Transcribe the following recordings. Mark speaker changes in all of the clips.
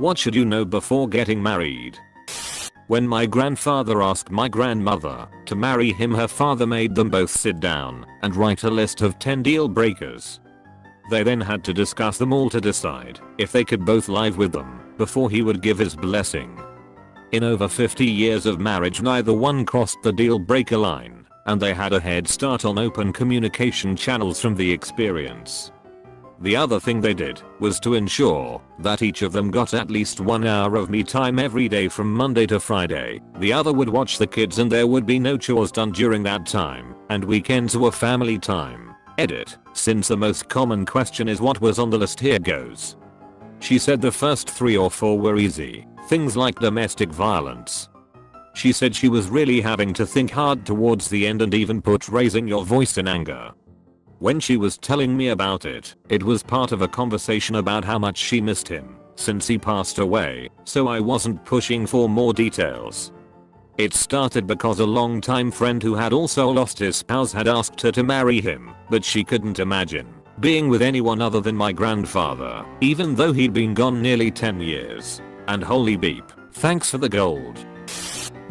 Speaker 1: What should you know before getting married? When my grandfather asked my grandmother to marry him, her father made them both sit down and write a list of 10 deal breakers. They then had to discuss them all to decide if they could both live with them before he would give his blessing. In over 50 years of marriage, neither one crossed the deal breaker line, and they had a head start on open communication channels from the experience. The other thing they did was to ensure that each of them got at least 1 hour of me time every day from Monday to Friday. The other would watch the kids and there would be no chores done during that time, and weekends were family time. Edit. Since the most common question is what was on the list, here goes. She said the first 3 or 4 were easy, things like domestic violence. She said she was really having to think hard towards the end and even put raising your voice in anger. When she was telling me about it, it was part of a conversation about how much she missed him since he passed away, so I wasn't pushing for more details. It started because a longtime friend who had also lost his spouse had asked her to marry him, but she couldn't imagine being with anyone other than my grandfather, even though he'd been gone nearly 10 years. And holy beep, thanks for the gold.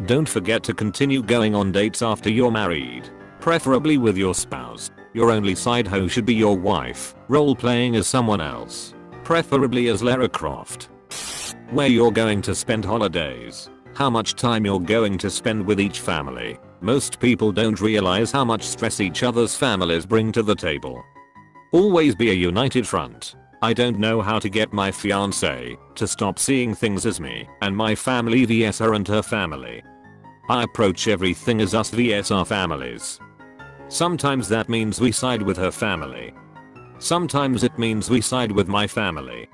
Speaker 1: Don't forget to continue going on dates after you're married, preferably with your spouse. Your only side hoe should be your wife, role playing as someone else, preferably as Lara Croft. Where you're going to spend holidays, how much time you're going to spend with each family. Most people don't realize how much stress each other's families bring to the table. Always be a united front. I don't know how to get my fiance to stop seeing things as me and my family vs her and her family. I approach everything as us vs our families. Sometimes that means we side with her family. Sometimes it means we side with my family.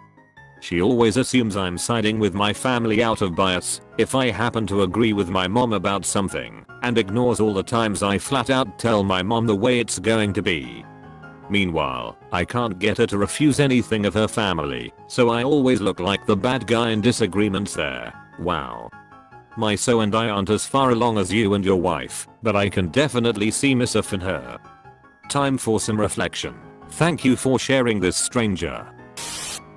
Speaker 1: She always assumes I'm siding with my family out of bias if I happen to agree with my mom about something, and ignores all the times I flat out tell my mom the way it's going to be. Meanwhile, I can't get her to refuse anything of her family, so I always look like the bad guy in disagreements there. Wow. My so and I aren't as far along as you and your wife, but I can definitely see myself in her. Time for some reflection. Thank you for sharing this, stranger.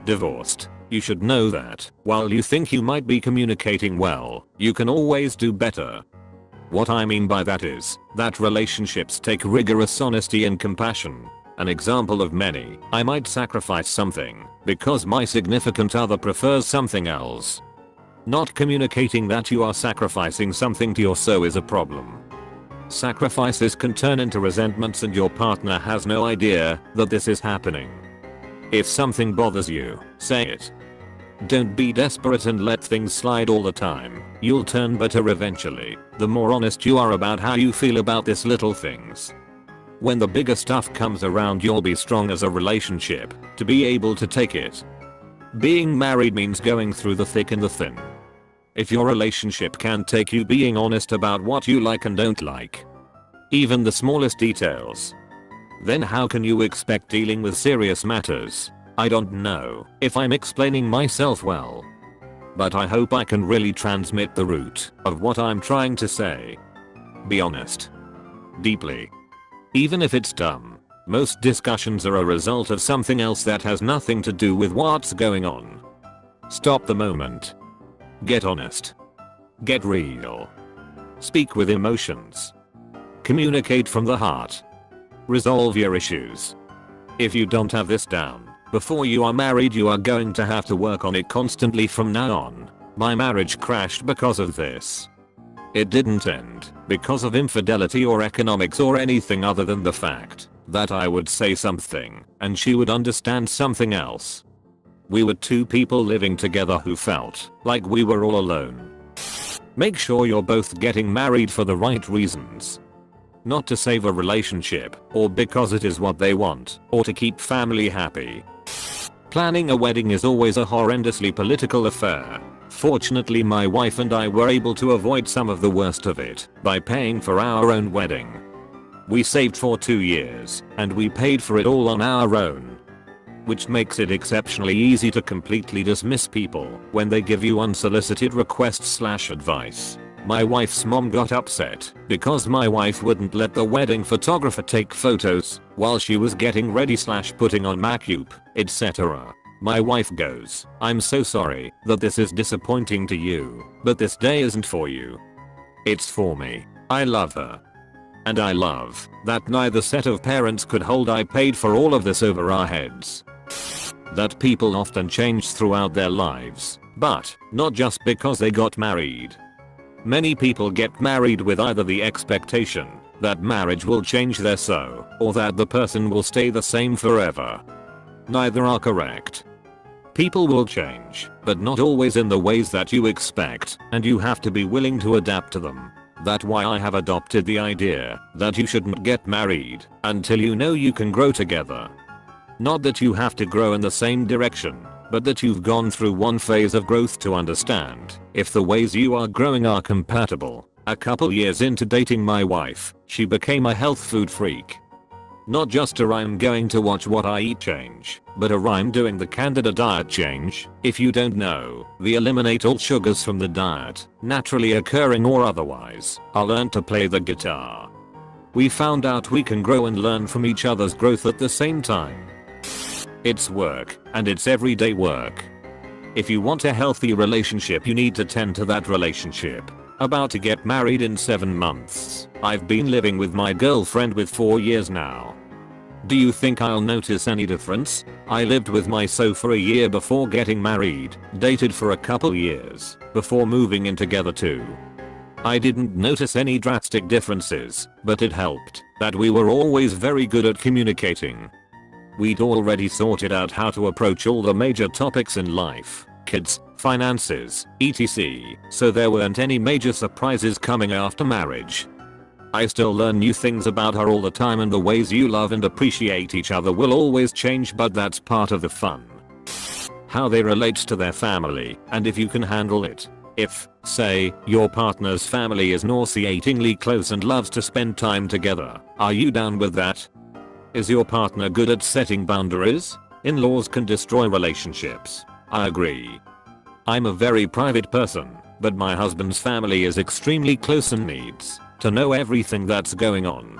Speaker 1: Divorced. You should know that while you think you might be communicating well, you can always do better. What I mean by that is that relationships take rigorous honesty and compassion. An example of many, I might sacrifice something because my significant other prefers something else. Not communicating that you are sacrificing something to your so is a problem. Sacrifices can turn into resentments and your partner has no idea that this is happening. If something bothers you, say it. Don't be desperate and let things slide all the time. You'll turn bitter eventually, the more honest you are about how you feel about these little things. When the bigger stuff comes around, you'll be strong as a relationship to be able to take it. Being married means going through the thick and the thin. If your relationship can't take you being honest about what you like and don't like, even the smallest details, then how can you expect dealing with serious matters? I don't know if I'm explaining myself well, but I hope I can really transmit the root of what I'm trying to say. Be honest. Deeply. Even if it's dumb. Most discussions are a result of something else that has nothing to do with what's going on. Stop the moment. Get honest. Get real. Speak with emotions. Communicate from the heart. Resolve your issues. If you don't have this down before you are married, you are going to have to work on it constantly from now on. My marriage crashed because of this. It didn't end because of infidelity or economics or anything other than the fact that I would say something and she would understand something else. We were two people living together who felt like we were all alone. Make sure you're both getting married for the right reasons. Not to save a relationship or because it is what they want or to keep family happy. Planning a wedding is always a horrendously political affair. Fortunately, my wife and I were able to avoid some of the worst of it by paying for our own wedding. We saved for 2 years and we paid for it all on our own, which makes it exceptionally easy to completely dismiss people when they give you unsolicited requests/advice. My wife's mom got upset because my wife wouldn't let the wedding photographer take photos while she was getting ready/putting on makeup, etc. My wife goes, "I'm so sorry that this is disappointing to you, but this day isn't for you. It's for me." I love her. And I love that neither set of parents could hold I paid for all of this over our heads. That people often change throughout their lives, but not just because they got married. Many people get married with either the expectation that marriage will change their soul or that the person will stay the same forever. Neither are correct. People will change, but not always in the ways that you expect, and you have to be willing to adapt to them. That's why I have adopted the idea that you shouldn't get married until you know you can grow together. Not that you have to grow in the same direction, but that you've gone through one phase of growth to understand if the ways you are growing are compatible. A couple years into dating my wife, she became a health food freak. Not just a I'm going to watch what I eat change, but a I'm doing the Candida diet change. If you don't know, we eliminate all sugars from the diet, naturally occurring or otherwise. I learned to play the guitar. We found out we can grow and learn from each other's growth at the same time. It's work, and it's everyday work. If you want a healthy relationship, you need to tend to that relationship. About to get married in 7 months. I've been living with my girlfriend with 4 years now. Do you think I'll notice any difference? I lived with my so for a year before getting married, dated for a couple years, before moving in together too. I didn't notice any drastic differences, but it helped that we were always very good at communicating. We'd already sorted out how to approach all the major topics in life, kids, finances, etc. So there weren't any major surprises coming after marriage. I still learn new things about her all the time, and the ways you love and appreciate each other will always change, but that's part of the fun. How they relate to their family, and if you can handle it. If, say, your partner's family is nauseatingly close and loves to spend time together, are you down with that? Is your partner good at setting boundaries? In-laws can destroy relationships. I agree. I'm a very private person, but my husband's family is extremely close and needs to know everything that's going on.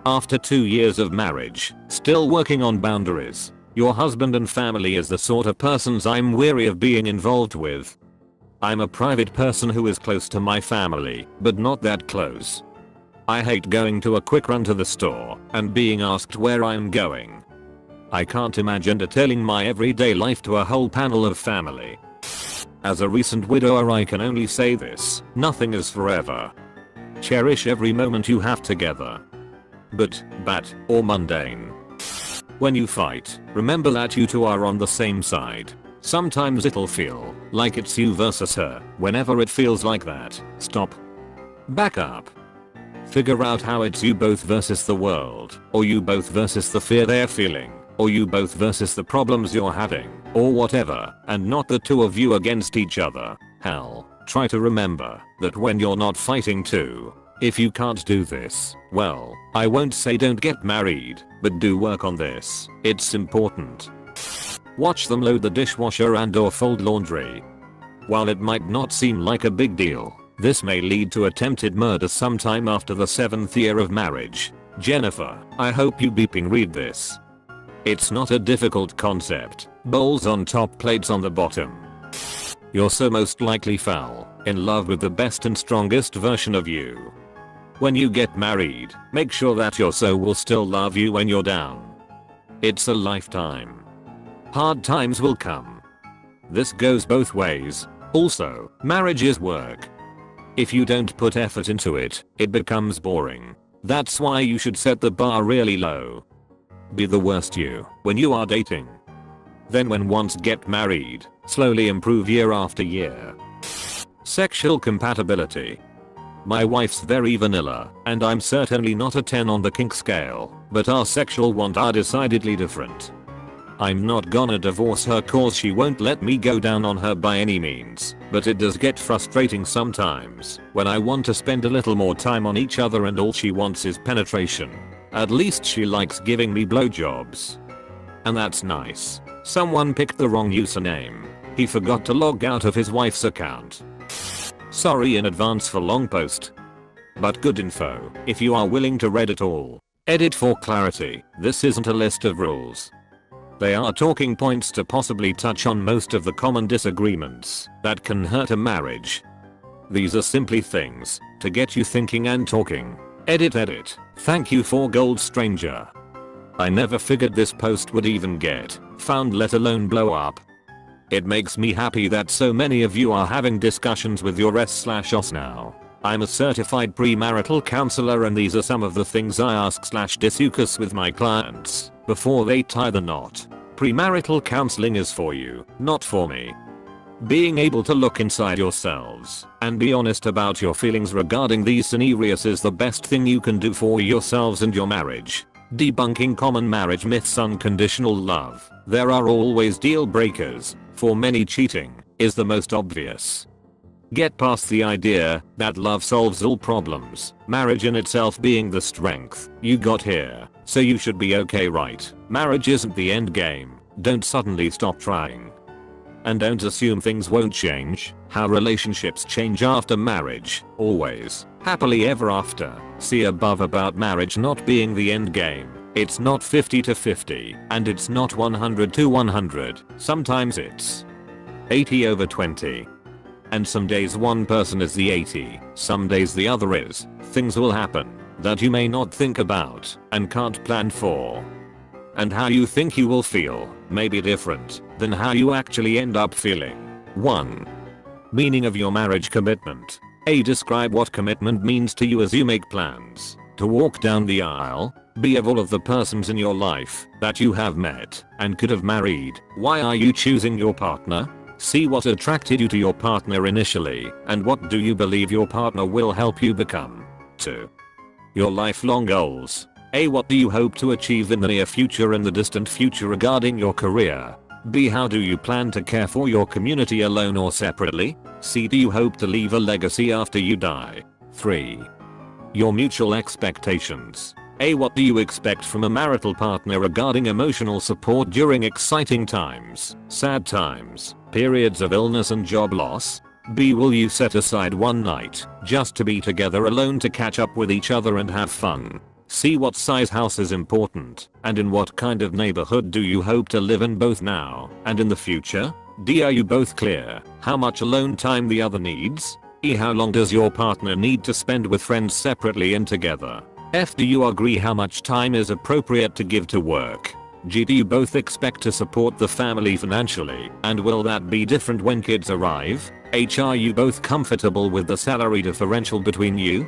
Speaker 1: After 2 years of marriage, still working on boundaries. Your husband and family is the sort of persons I'm weary of being involved with. I'm a private person who is close to my family, but not that close. I hate going to a quick run to the store and being asked where I'm going. I can't imagine detailing my everyday life to a whole panel of family. As a recent widower, I can only say this: nothing is forever. Cherish every moment you have together. But, or mundane. When you fight, remember that you two are on the same side. Sometimes it'll feel like it's you versus her. Whenever it feels like that, stop. Back up. Figure out how it's you both versus the world, or you both versus the fear they're feeling, or you both versus the problems you're having, or whatever, and not the two of you against each other. Hell, try to remember that when you're not fighting too. If you can't do this, well, I won't say don't get married, but do work on this. It's important. Watch them load the dishwasher and/or fold laundry. While it might not seem like a big deal, this may lead to attempted murder sometime after the 7th year of marriage. Jennifer, I hope you beeping read this. It's not a difficult concept. Bowls on top, plates on the bottom. You're so most likely fell in love with the best and strongest version of you. When you get married, make sure that your soul will still love you when you're down. It's a lifetime. Hard times will come. This goes both ways. Also, marriage is work. If you don't put effort into it, it becomes boring. That's why you should set the bar really low. Be the worst you when you are dating. Then when once get married, slowly improve year after year. Sexual compatibility. My wife's very vanilla, and I'm certainly not a 10 on the kink scale, but our sexual wants are decidedly different. I'm not gonna divorce her cause she won't let me go down on her by any means, but it does get frustrating sometimes when I want to spend a little more time on each other and all she wants is penetration. At least she likes giving me blowjobs. And that's nice. Someone picked the wrong username. He forgot to log out of his wife's account. Sorry in advance for long post. But good info if you are willing to read it all. Edit for clarity, this isn't a list of rules. They are talking points to possibly touch on most of the common disagreements that can hurt a marriage. These are simply things to get you thinking and talking. Edit. Thank you for gold, stranger. I never figured this post would even get found, let alone blow up. It makes me happy that so many of you are having discussions with your s/os now. I'm a certified premarital counselor, and these are some of the things I ask/discuss with my clients before they tie the knot. Premarital counseling is for you, not for me. Being able to look inside yourselves and be honest about your feelings regarding these scenarios is the best thing you can do for yourselves and your marriage. Debunking common marriage myths. Unconditional love. There are always deal breakers. For many, cheating is the most obvious. Get past the idea that love solves all problems, marriage in itself being the strength you got here, so you should be okay, right? Marriage isn't the end game. Don't suddenly stop trying. And don't assume things won't change. How relationships change after marriage, always. Happily ever after. See above about marriage not being the end game. It's not 50-50, and it's not 100-100. Sometimes it's 80/20. And some days one person is the 80, some days the other is. Things will happen that you may not think about and can't plan for. And how you think you will feel may be different than how you actually end up feeling. 1. Meaning of your marriage commitment. Describe what commitment means to you as you make plans to walk down the aisle. B. Of all of the persons in your life that you have met and could have married, why are you choosing your partner? See what attracted you to your partner initially, and what do you believe your partner will help you become. 2. Your lifelong goals. A. What do you hope to achieve in the near future and the distant future regarding your career? B. How do you plan to care for your community alone or separately? C. Do you hope to leave a legacy after you die? 3. Your mutual expectations. A. What do you expect from a marital partner regarding emotional support during exciting times, sad times, periods of illness and job loss? B. Will you set aside one night just to be together alone to catch up with each other and have fun? C. What size house is important, and in what kind of neighborhood do you hope to live in both now and in the future? D. Are you both clear how much alone time the other needs? E. How long does your partner need to spend with friends separately and together? F. Do you agree how much time is appropriate to give to work? G. Do you both expect to support the family financially, and will that be different when kids arrive? H. Are you both comfortable with the salary differential between you?